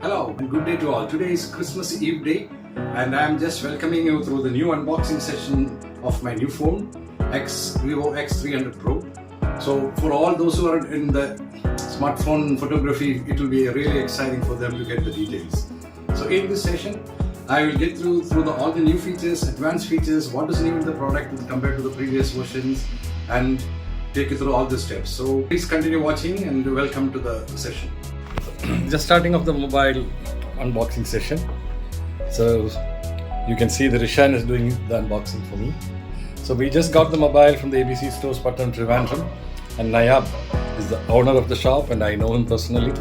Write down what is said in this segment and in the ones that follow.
Hello and good day to all. Today is Christmas Eve day and I am just welcoming you through the new unboxing session of my new phone, vivo X300 Pro. So for all those who are in the smartphone photography, it will be really exciting for them to get the details. So in this session, I will get through all the new features, advanced features, what is new in the product compared to the previous versions, and take you through all the steps. So please continue watching and welcome to the session. Just starting off the mobile unboxing session. So you can see the Rishan is doing the unboxing for me. So we just got the mobile from the ABC stores, Pattam, Trivandrum, and Nayab is the owner of the shop and I know him personally.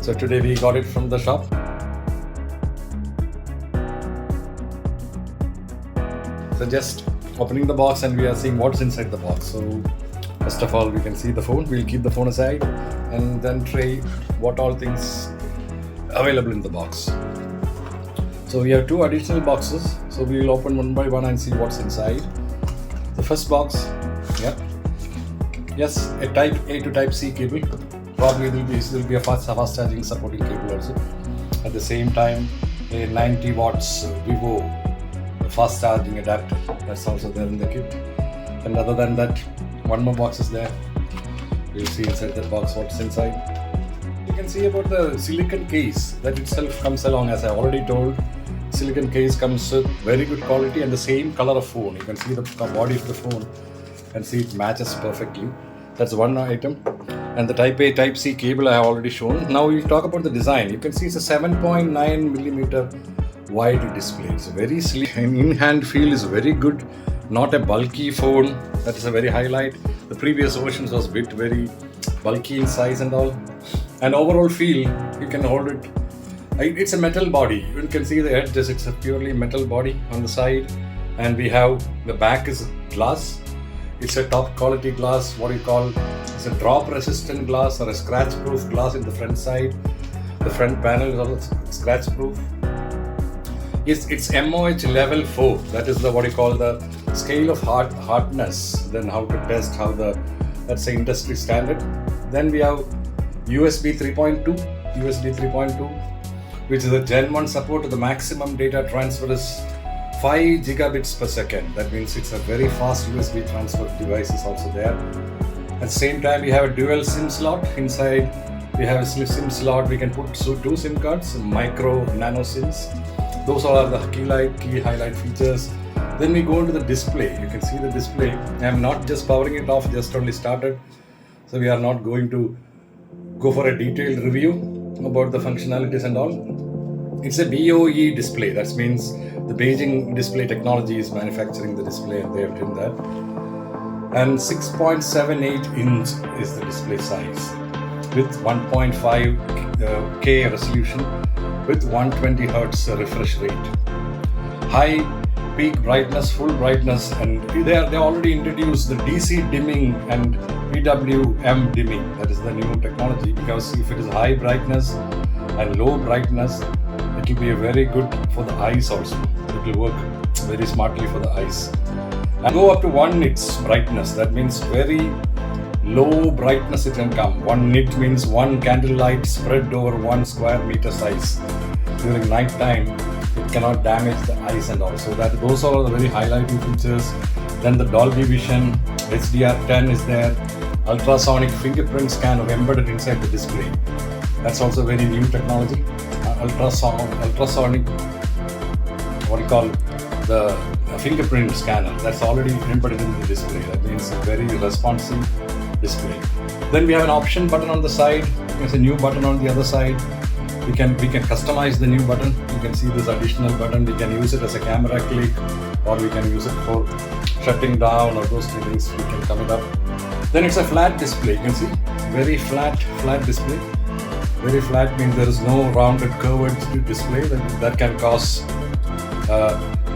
So today we got it from the shop. So just opening the box and we are seeing what's inside the box. So first of all, we can see the phone. We'll keep the phone aside and then try what all things available in the box. So we have two additional boxes. So we will open one by one and see what's inside. The first box, yes, a Type A to Type C cable. Probably there will be a fast charging supporting cable also. At the same time, a 90 watts vivo fast charging adapter. That's also there in the kit. And other than that, one more box is there. We'll see inside that box what's inside. You can see about the silicon case that itself comes along. As I already told, silicon case comes with very good quality and the same color of phone. You can see the body of the phone and see it matches perfectly. That's one item. And the Type A, Type C cable I have already shown. Now we'll talk about the design. You can see it's a 7.9 millimeter wide display. It's very sleek and in-hand feel is very good. Not a bulky phone. That is a very highlight. The previous versions was very bulky in size and all. And overall feel, you can hold it. It's a metal body. You can see the edges. It's a purely metal body on the side. And we have the back is glass. It's a top quality glass. What you call it's a drop resistant glass or a scratch proof glass in the front side. The front panel is also scratch proof. It's MOH level 4. That is the what you call the scale of hardness. Then how to test how that's the industry standard. Then we have USB 3.2, which is a Gen 1 support to the maximum data transfer is 5 gigabits per second. That means it's a very fast USB transfer device is also there. At the same time, we have a dual SIM slot. Inside, we have a SIM slot. We can put two SIM cards, micro, nano SIMs. Those all are the key highlight features. Then we go into the display. You can see the display. I am not just powering it off, just only started. So we are not going to go for a detailed review about the functionalities and all. It's a BOE display. That means the Beijing display technology is manufacturing the display and they have done that. And 6.78 inch is the display size with 1.5K resolution with 120 Hertz refresh rate. High peak brightness, full brightness, and they already introduced the DC dimming and PWM dimming. That is the new technology, because if it is high brightness and low brightness, it will be very good for the eyes also. It will work very smartly for the eyes. And go up to 1 nits brightness. That means very low brightness it can come. 1 nit means 1 candlelight spread over 1 square meter size. During night time, it cannot damage the eyes and all. So those are the very highlighting features. Then the Dolby Vision, HDR10 is there. Ultrasonic fingerprint scanner embedded inside the display. That's also very new technology. Ultrasonic, what you call the fingerprint scanner. That's already embedded in the display. That means a very responsive display. Then we have an option button on the side. There's a new button on the other side. We can customize the new button. You can see this additional button. We can use it as a camera click, or we can use it for shutting down or those things. We can come it up. Then it's a flat display. You can see very flat display. Very flat means there is no rounded curved display that can cause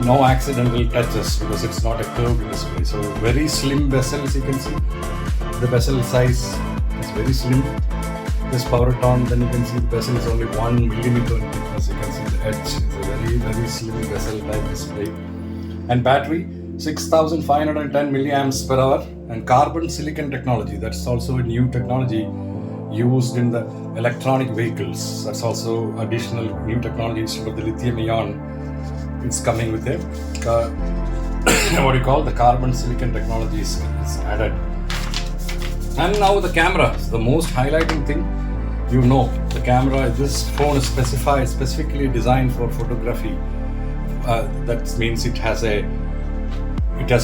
no accidental touches because it's not a curved display. So very slim bezels, you can see. The bezel size is very slim. Just power it on, then you can see the bezel is only 1 millimeter in thickness. You can see the edge is a very slim bezel type display. And battery 6510 milliamps per hour and carbon silicon technology. That's also a new technology used in the electronic vehicles. That's also additional new technology. Instead of the lithium ion, it's coming with it. What do you call the carbon silicon technology is added. And now the camera, the most highlighting thing. The camera, this phone is specifically designed for photography. That means it has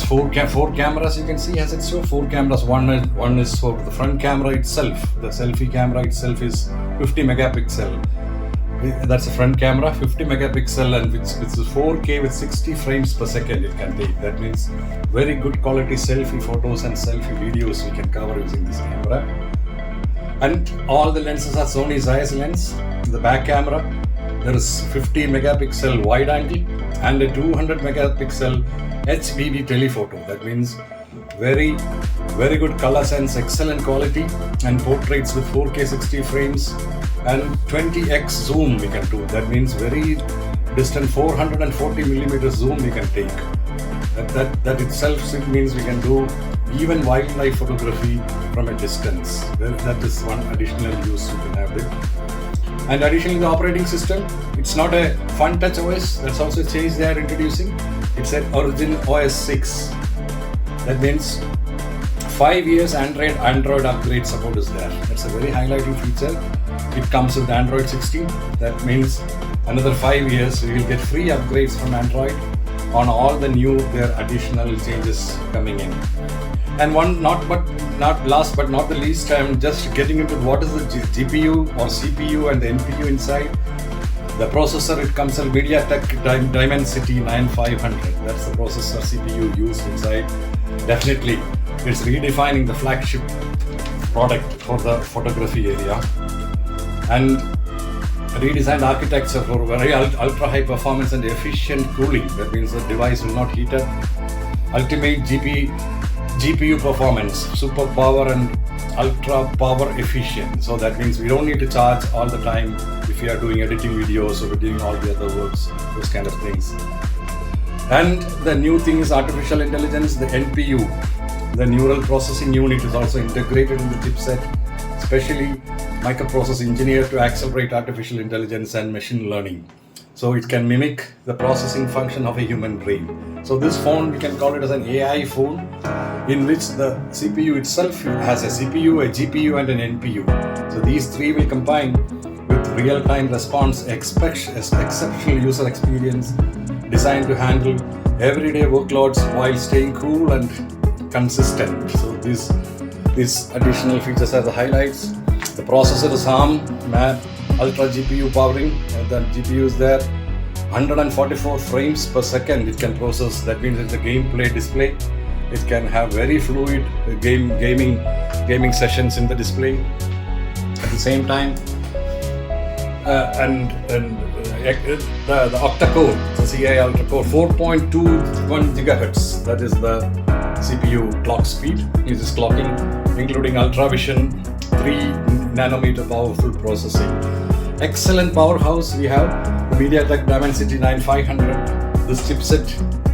four cameras. You can see has its 4 cameras. One is for the front camera itself. The selfie camera itself is 50 megapixel. That's the front camera, 50 megapixel, and which is 4K with 60 frames per second it can take. That means very good quality selfie photos and selfie videos we can cover using this camera. And all the lenses are Sony Zeiss lens. The back camera, there is 50 megapixel wide angle and a 200 megapixel HBB telephoto. That means very, very good color sense, excellent quality, and portraits with 4K 60 frames and 20x zoom we can do. That means very distant 440 millimeter zoom we can take. That itself means we can do even wildlife photography from a distance. That is one additional use we can have it. And additionally, the operating system, it's not a Fun Touch OS. That's also a change they are introducing. It's an Origin OS 6. That means 5 years Android upgrade support is there. That's a very highlighting feature. It comes with Android 16. That means another 5 years we will get free upgrades from Android on all the new additional changes coming in. And last but not the least, I'm just getting into what is the GPU or CPU and the NPU inside. The processor, it comes in MediaTek Dimensity 9500. That's the processor CPU used inside. Definitely, it's redefining the flagship product for the photography area. And redesigned architecture for very ultra high performance and efficient cooling. That means the device will not heat up. Ultimate GPU performance, super power and ultra power efficient. So that means we don't need to charge all the time if we are doing editing videos or doing all the other works, those kind of things. And the new thing is artificial intelligence, the NPU. The neural processing unit is also integrated in the chipset, especially microprocessor engineered to accelerate artificial intelligence and machine learning. So it can mimic the processing function of a human brain. So this phone, we can call it as an AI phone, in which the CPU itself has a CPU, a GPU and an NPU. So these three will combine with real-time response, exceptional user experience, designed to handle everyday workloads while staying cool and consistent. So these additional features are the highlights. The processor is ARM, Ultra GPU powering, and the GPU is there. 144 frames per second it can process. That means it's a gameplay display. It can have very fluid gaming sessions in the display. At the same time, the octa-core, the CI octa-core, 4.21 gigahertz. That is the CPU clock speed. It is clocking, including ultra vision, 3 nanometer powerful processing. Excellent powerhouse we have. The MediaTek Dimensity 9500. This chipset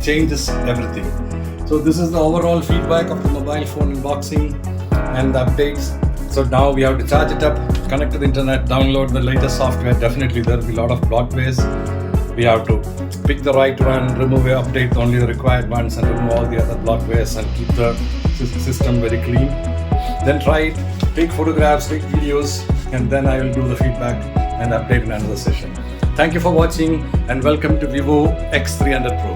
changes everything. So this is the overall feedback of the mobile phone unboxing and the updates. So now we have to charge it up, connect to the internet, download the latest software. Definitely there will be a lot of bloatwares. We have to pick the right one, remove the update only the required ones, and remove all the other bloatwares and keep the system very clean. Then try it, take photographs, take videos, and then I will do the feedback and update in another session. Thank you for watching and welcome to Vivo X300 Pro.